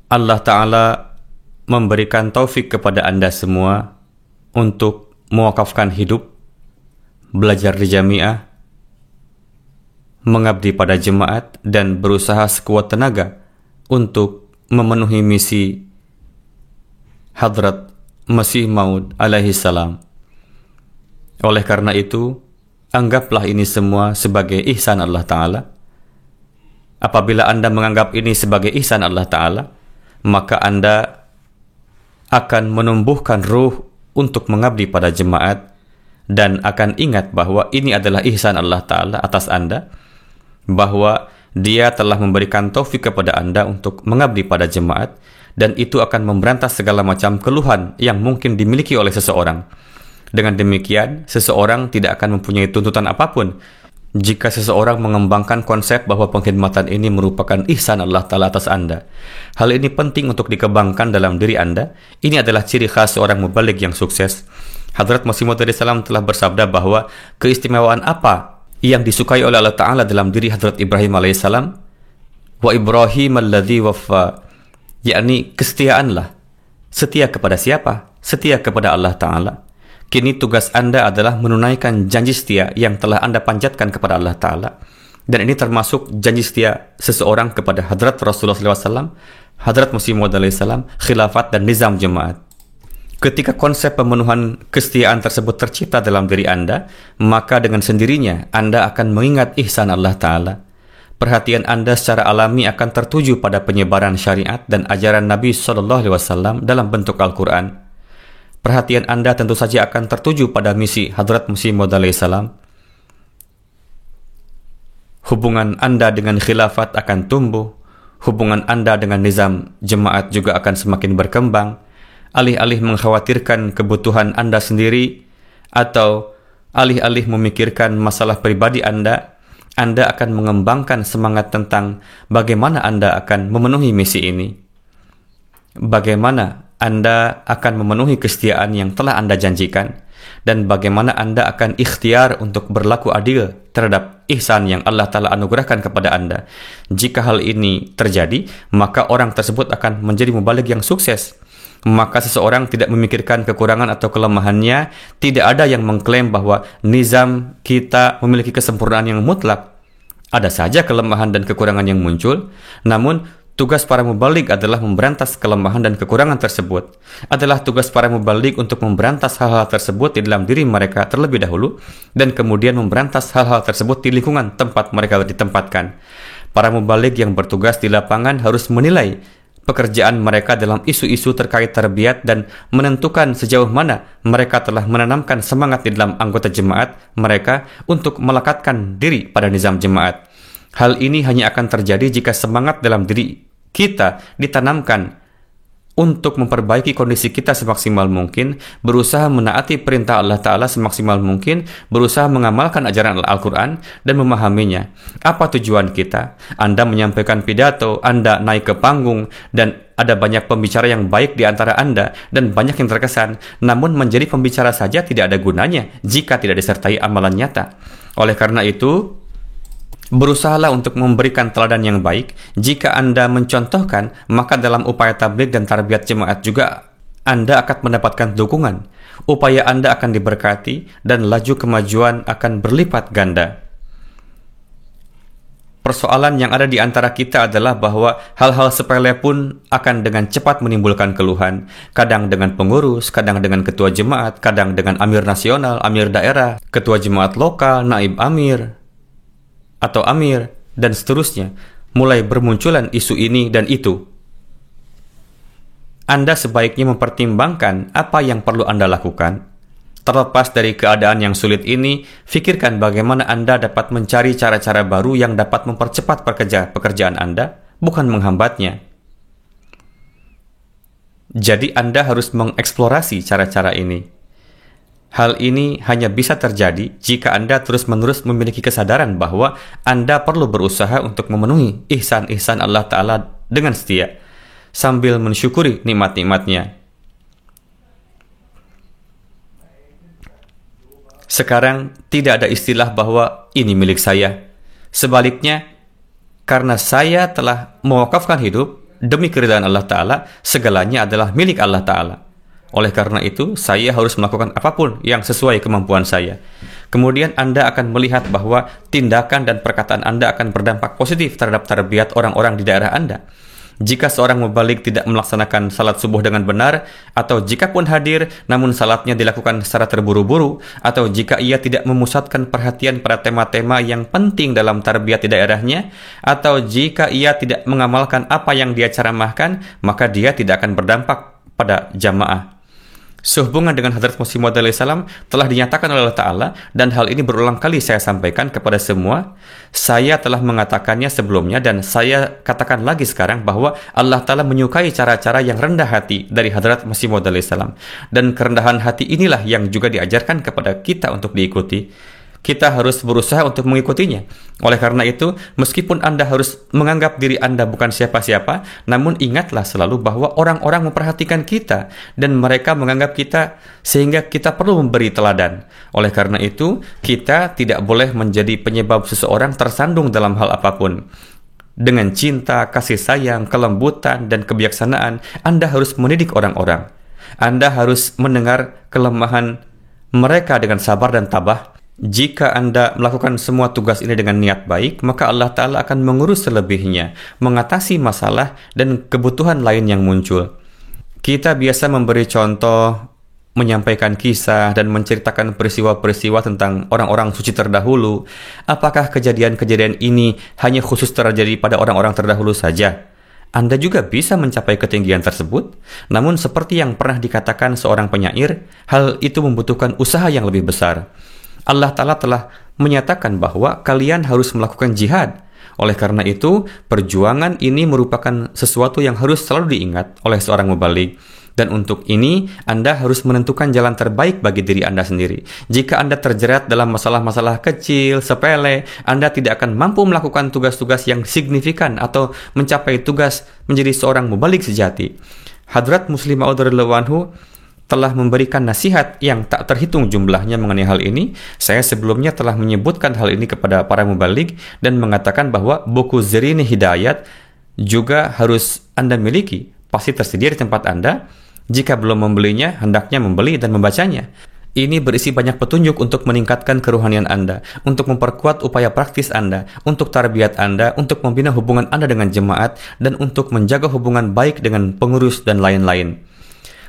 Allah Ta'ala memberikan taufik kepada Anda semua untuk mewakafkan hidup, belajar di jamiah, mengabdi pada jemaat, dan berusaha sekuat tenaga untuk memenuhi misi Hadrat Masih Maud alaihi salam. Oleh karena itu, anggaplah ini semua sebagai ihsan Allah Ta'ala. Apabila Anda menganggap ini sebagai ihsan Allah Ta'ala, maka Anda akan menumbuhkan ruh untuk mengabdi pada jemaat dan akan ingat bahwa ini adalah ihsan Allah Ta'ala atas Anda, bahwa Dia telah memberikan taufik kepada Anda untuk mengabdi pada jemaat, dan itu akan memberantas segala macam keluhan yang mungkin dimiliki oleh seseorang. Dengan demikian, seseorang tidak akan mempunyai tuntutan apapun jika seseorang mengembangkan konsep bahwa pengkhidmatan ini merupakan ihsan Allah Ta'ala atas Anda. Hal ini penting untuk dikembangkan dalam diri Anda. Ini adalah ciri khas seorang mubaligh yang sukses. Hadrat Masih Maud alaihissalam telah bersabda bahwa keistimewaan apa yang disukai oleh Allah Ta'ala dalam diri Hadrat Ibrahim alaihissalam? Wa Ibrahim alladhi waffa, yakni kesetiaanlah. Setia kepada siapa? Setia kepada Allah Ta'ala. Kini tugas Anda adalah menunaikan janji setia yang telah Anda panjatkan kepada Allah Ta'ala. Dan ini termasuk janji setia seseorang kepada Hadrat Rasulullah SAW, Hadrat Masih Maud alaihissalam, khilafat dan nizam jemaat. Ketika konsep pemenuhan kesetiaan tersebut tercipta dalam diri Anda, maka dengan sendirinya Anda akan mengingat ihsan Allah Ta'ala. Perhatian Anda secara alami akan tertuju pada penyebaran syariat dan ajaran Nabi SAW dalam bentuk Al-Quran. Perhatian Anda tentu saja akan tertuju pada misi Hadrat Masih Maud alaihissalam. Hubungan Anda dengan khilafat akan tumbuh. Hubungan Anda dengan nizam jemaat juga akan semakin berkembang. Alih-alih mengkhawatirkan kebutuhan Anda sendiri atau alih-alih memikirkan masalah pribadi Anda akan mengembangkan semangat tentang bagaimana Anda akan memenuhi misi ini. Bagaimana Anda akan memenuhi kesetiaan yang telah Anda janjikan, dan bagaimana Anda akan ikhtiar untuk berlaku adil terhadap ihsan yang Allah Ta'ala anugerahkan kepada Anda. Jika hal ini terjadi, maka orang tersebut akan menjadi mubaligh yang sukses. Maka seseorang tidak memikirkan kekurangan atau kelemahannya. Tidak ada yang mengklaim bahwa nizam kita memiliki kesempurnaan yang mutlak. Ada saja kelemahan dan kekurangan yang muncul, namun tugas para mubaligh adalah memberantas kelemahan dan kekurangan tersebut. Adalah tugas para mubaligh untuk memberantas hal-hal tersebut di dalam diri mereka terlebih dahulu, dan kemudian memberantas hal-hal tersebut di lingkungan tempat mereka ditempatkan. Para mubaligh yang bertugas di lapangan harus menilai pekerjaan mereka dalam isu-isu terkait tarbiyat dan menentukan sejauh mana mereka telah menanamkan semangat di dalam anggota jemaat mereka untuk melekatkan diri pada nizam jemaat. Hal ini hanya akan terjadi jika semangat dalam diri kita ditanamkan untuk memperbaiki kondisi kita semaksimal mungkin, berusaha menaati perintah Allah Ta'ala semaksimal mungkin, berusaha mengamalkan ajaran Al-Quran dan memahaminya. Apa tujuan kita? Anda menyampaikan pidato, Anda naik ke panggung, dan ada banyak pembicara yang baik di antara Anda, dan banyak yang terkesan. Namun menjadi pembicara saja tidak ada gunanya jika tidak disertai amalan nyata. Oleh karena itu, berusahalah untuk memberikan teladan yang baik. Jika Anda mencontohkan, maka dalam upaya tabligh dan tarbiyat jemaat juga Anda akan mendapatkan dukungan. Upaya Anda akan diberkati dan laju kemajuan akan berlipat ganda. Persoalan yang ada di antara kita adalah bahwa hal-hal sepele pun akan dengan cepat menimbulkan keluhan. Kadang dengan pengurus, kadang dengan ketua jemaat, kadang dengan amir nasional, amir daerah, ketua jemaat lokal, naib amir, atau amir, dan seterusnya. Mulai bermunculan isu ini dan itu. Anda sebaiknya mempertimbangkan apa yang perlu Anda lakukan. Terlepas dari keadaan yang sulit ini, fikirkan bagaimana Anda dapat mencari cara-cara baru yang dapat mempercepat pekerjaan Anda, bukan menghambatnya. Jadi Anda harus mengeksplorasi cara-cara ini. Hal ini hanya bisa terjadi jika Anda terus-menerus memiliki kesadaran bahwa Anda perlu berusaha untuk memenuhi ihsan-ihsan Allah Ta'ala dengan setia, sambil mensyukuri nikmat-nikmatnya. Sekarang tidak ada istilah bahwa ini milik saya. Sebaliknya, karena saya telah mewakafkan hidup, demi keridhaan Allah Ta'ala, segalanya adalah milik Allah Ta'ala. Oleh karena itu, saya harus melakukan apapun yang sesuai kemampuan saya. Kemudian Anda akan melihat bahwa tindakan dan perkataan Anda akan berdampak positif terhadap tarbiyat orang-orang di daerah Anda. Jika seorang mubalik tidak melaksanakan salat subuh dengan benar, atau jika pun hadir namun salatnya dilakukan secara terburu-buru, atau jika ia tidak memusatkan perhatian pada tema-tema yang penting dalam tarbiyat di daerahnya, atau jika ia tidak mengamalkan apa yang dia ceramahkan, maka dia tidak akan berdampak pada jamaah. Sehubungan dengan Hadrat Masih Maud alaihissalam telah dinyatakan oleh Allah Ta'ala, dan hal ini berulang kali saya sampaikan kepada semua. Saya telah mengatakannya sebelumnya dan saya katakan lagi sekarang bahwa Allah Ta'ala menyukai cara-cara yang rendah hati dari Hadrat Masih Maud alaihissalam, dan kerendahan hati inilah yang juga diajarkan kepada kita untuk diikuti. Kita harus berusaha untuk mengikutinya. Oleh karena itu, meskipun Anda harus menganggap diri Anda bukan siapa-siapa, namun ingatlah selalu bahwa orang-orang memperhatikan kita dan mereka menganggap kita, sehingga kita perlu memberi teladan. Oleh karena itu, kita tidak boleh menjadi penyebab seseorang tersandung dalam hal apapun. Dengan cinta, kasih sayang, kelembutan, dan kebijaksanaan, Anda harus mendidik orang-orang. Anda harus mendengar kelemahan mereka dengan sabar dan tabah. Jika Anda melakukan semua tugas ini dengan niat baik, maka Allah Ta'ala akan mengurus selebihnya, mengatasi masalah dan kebutuhan lain yang muncul. Kita biasa memberi contoh, menyampaikan kisah, dan menceritakan peristiwa-peristiwa tentang orang-orang suci terdahulu. Apakah kejadian-kejadian ini hanya khusus terjadi pada orang-orang terdahulu saja? Anda juga bisa mencapai ketinggian tersebut, namun seperti yang pernah dikatakan seorang penyair, hal itu membutuhkan usaha yang lebih besar. Allah Ta'ala telah menyatakan bahwa kalian harus melakukan jihad. Oleh karena itu, perjuangan ini merupakan sesuatu yang harus selalu diingat oleh seorang mubalik. Dan untuk ini, Anda harus menentukan jalan terbaik bagi diri Anda sendiri. Jika Anda terjerat dalam masalah-masalah kecil, sepele, Anda tidak akan mampu melakukan tugas-tugas yang signifikan atau mencapai tugas menjadi seorang mubalik sejati. Hadrat Muslim Maud radhiyallahu anhu telah memberikan nasihat yang tak terhitung jumlahnya mengenai hal ini. Saya sebelumnya telah menyebutkan hal ini kepada para mubalik dan mengatakan bahwa buku Zirini Hidayat juga harus Anda miliki. Pasti tersedia di tempat Anda. Jika belum membelinya, hendaknya membeli dan membacanya. Ini berisi banyak petunjuk untuk meningkatkan kerohanian Anda, untuk memperkuat upaya praktis Anda, untuk tarbiyat Anda, untuk membina hubungan Anda dengan jemaat, dan untuk menjaga hubungan baik dengan pengurus dan lain-lain.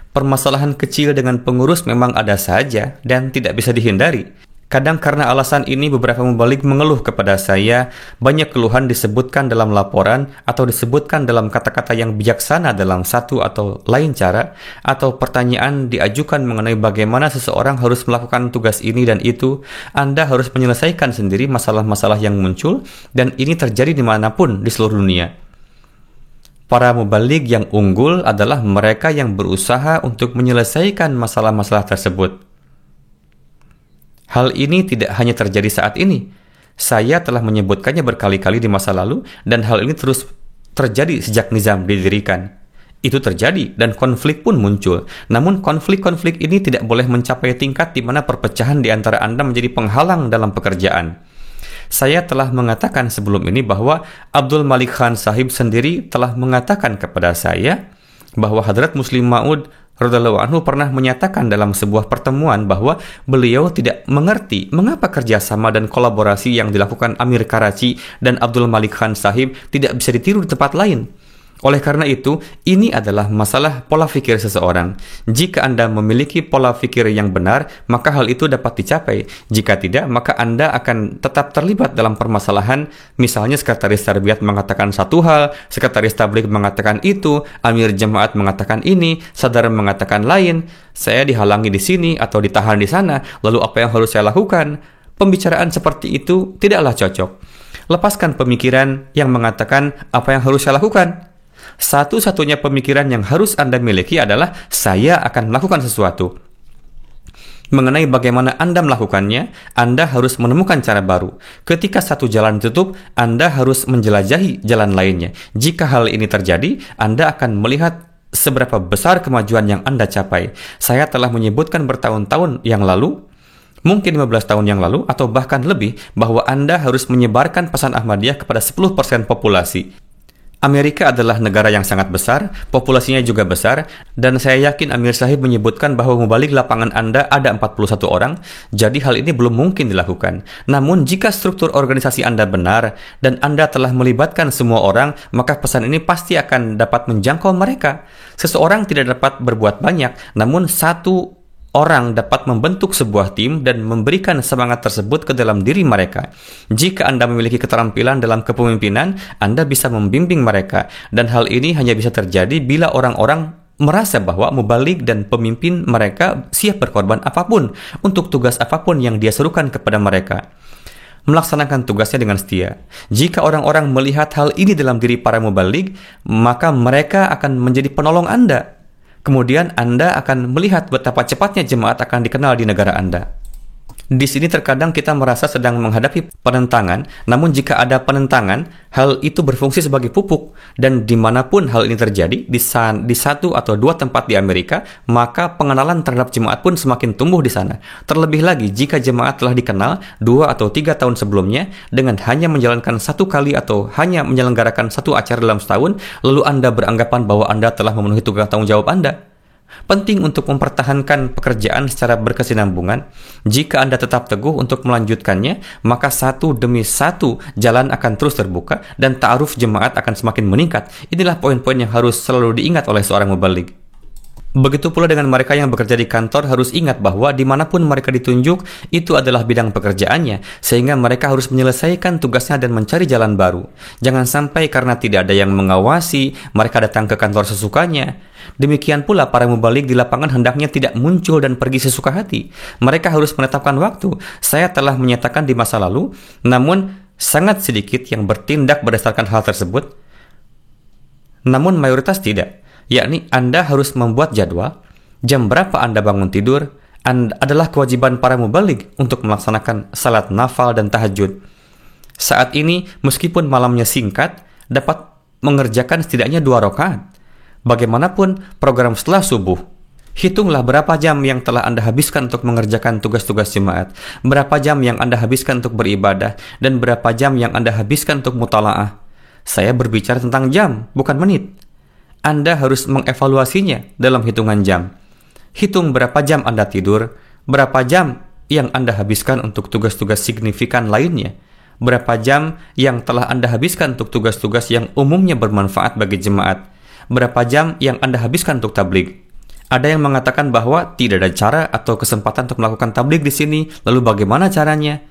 Permasalahan kecil dengan pengurus memang ada saja dan tidak bisa dihindari. Kadang karena alasan ini beberapa mubalik mengeluh kepada saya. Banyak keluhan disebutkan dalam laporan atau disebutkan dalam kata-kata yang bijaksana dalam satu atau lain cara, atau pertanyaan diajukan mengenai bagaimana seseorang harus melakukan tugas ini dan itu. Anda harus menyelesaikan sendiri masalah-masalah yang muncul, dan ini terjadi dimanapun di seluruh dunia. Para mubalik yang unggul adalah mereka yang berusaha untuk menyelesaikan masalah-masalah tersebut. Hal ini tidak hanya terjadi saat ini. Saya telah menyebutkannya berkali-kali di masa lalu, dan hal ini terus terjadi sejak Nizam didirikan. Itu terjadi dan konflik pun muncul. Namun konflik-konflik ini tidak boleh mencapai tingkat di mana perpecahan di antara Anda menjadi penghalang dalam pekerjaan. Saya telah mengatakan sebelum ini bahwa Abdul Malik Khan Sahib sendiri telah mengatakan kepada saya bahwa Hadrat Muslim Maud radhiyallahu anhu pernah menyatakan dalam sebuah pertemuan bahwa beliau tidak mengerti mengapa kerjasama dan kolaborasi yang dilakukan Amir Karachi dan Abdul Malik Khan Sahib tidak bisa ditiru di tempat lain. Oleh karena itu, ini adalah masalah pola pikir seseorang. Jika Anda memiliki pola pikir yang benar, maka hal itu dapat dicapai. Jika tidak, maka Anda akan tetap terlibat dalam permasalahan. Misalnya sekretaris tarbiyat mengatakan satu hal, sekretaris tabligh mengatakan itu, amir jemaat mengatakan ini, sadar mengatakan lain. Saya dihalangi di sini atau ditahan di sana, lalu apa yang harus saya lakukan? Pembicaraan seperti itu tidaklah cocok. Lepaskan pemikiran yang mengatakan apa yang harus saya lakukan. Satu-satunya pemikiran yang harus Anda miliki adalah saya akan melakukan sesuatu. Mengenai bagaimana Anda melakukannya, Anda harus menemukan cara baru. Ketika satu jalan ditutup, Anda harus menjelajahi jalan lainnya. Jika hal ini terjadi, Anda akan melihat seberapa besar kemajuan yang Anda capai. Saya telah menyebutkan bertahun-tahun yang lalu, mungkin 15 tahun yang lalu, atau bahkan lebih, bahwa Anda harus menyebarkan pesan Ahmadiyah kepada 10% populasi. Amerika adalah negara yang sangat besar, populasinya juga besar, dan saya yakin Amir Sahib menyebutkan bahwa mubalik lapangan Anda ada 41 orang, jadi hal ini belum mungkin dilakukan. Namun jika struktur organisasi Anda benar, dan Anda telah melibatkan semua orang, maka pesan ini pasti akan dapat menjangkau mereka. Seseorang tidak dapat berbuat banyak, namun satu orang dapat membentuk sebuah tim dan memberikan semangat tersebut ke dalam diri mereka. Jika Anda memiliki keterampilan dalam kepemimpinan, Anda bisa membimbing mereka, dan hal ini hanya bisa terjadi bila orang-orang merasa bahwa mubalik dan pemimpin mereka siap berkorban apapun untuk tugas apapun yang dia serukan kepada mereka. Melaksanakan tugasnya dengan setia. Jika orang-orang melihat hal ini dalam diri para mubalik, maka mereka akan menjadi penolong Anda. Kemudian Anda akan melihat betapa cepatnya jemaat akan dikenal di negara Anda. Di sini terkadang kita merasa sedang menghadapi penentangan, namun jika ada penentangan, hal itu berfungsi sebagai pupuk, dan dimanapun hal ini terjadi, di satu atau dua tempat di Amerika, maka pengenalan terhadap jemaat pun semakin tumbuh di sana. Terlebih lagi, jika jemaat telah dikenal 2 atau 3 tahun sebelumnya, dengan hanya menjalankan satu kali atau hanya menyelenggarakan satu acara dalam setahun, lalu Anda beranggapan bahwa Anda telah memenuhi tugas tanggung jawab Anda. Penting untuk mempertahankan pekerjaan secara berkesinambungan. Jika Anda tetap teguh untuk melanjutkannya, maka satu demi satu jalan akan terus terbuka dan ta'aruf jemaat akan semakin meningkat. Inilah poin-poin yang harus selalu diingat oleh seorang mubalik. Begitu pula dengan mereka yang bekerja di kantor harus ingat bahwa dimanapun mereka ditunjuk, itu adalah bidang pekerjaannya, sehingga mereka harus menyelesaikan tugasnya dan mencari jalan baru. Jangan sampai karena tidak ada yang mengawasi, mereka datang ke kantor sesukanya. Demikian pula para mubalik di lapangan hendaknya tidak muncul dan pergi sesuka hati. Mereka harus menetapkan waktu. Saya telah menyatakan di masa lalu, namun sangat sedikit yang bertindak berdasarkan hal tersebut. Namun mayoritas tidak. Yakni Anda harus membuat jadwal, jam berapa Anda bangun tidur, adalah kewajiban para mubalik untuk melaksanakan salat nafal dan tahajud. Saat ini, meskipun malamnya singkat, dapat mengerjakan setidaknya 2 rakaat. Bagaimanapun program setelah subuh, hitunglah berapa jam yang telah Anda habiskan untuk mengerjakan tugas-tugas jemaat, berapa jam yang Anda habiskan untuk beribadah, dan berapa jam yang Anda habiskan untuk mutalaah. Saya berbicara tentang jam, bukan menit. Anda harus mengevaluasinya dalam hitungan jam. Hitung berapa jam Anda tidur, berapa jam yang Anda habiskan untuk tugas-tugas signifikan lainnya, berapa jam yang telah Anda habiskan untuk tugas-tugas yang umumnya bermanfaat bagi jemaat, berapa jam yang Anda habiskan untuk tabligh. Ada yang mengatakan bahwa tidak ada cara atau kesempatan untuk melakukan tabligh di sini, lalu bagaimana caranya?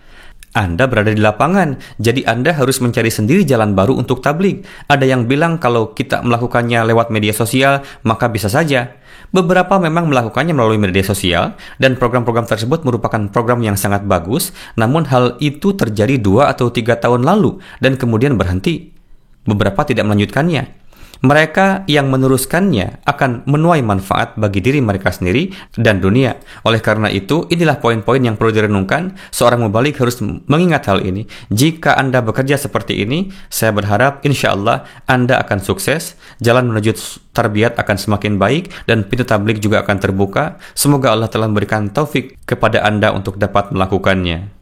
Anda berada di lapangan, jadi Anda harus mencari sendiri jalan baru untuk tabligh. Ada yang bilang kalau kita melakukannya lewat media sosial, maka bisa saja. Beberapa memang melakukannya melalui media sosial, dan program-program tersebut merupakan program yang sangat bagus, namun hal itu terjadi 2 atau 3 tahun lalu, dan kemudian berhenti. Beberapa tidak melanjutkannya. Mereka yang meneruskannya akan menuai manfaat bagi diri mereka sendiri dan dunia. Oleh karena itu, inilah poin-poin yang perlu direnungkan. Seorang mubalik harus mengingat hal ini. Jika Anda bekerja seperti ini, saya berharap insya Allah Anda akan sukses, jalan menuju tarbiyat akan semakin baik, dan pintu tabligh juga akan terbuka. Semoga Allah telah memberikan taufik kepada Anda untuk dapat melakukannya.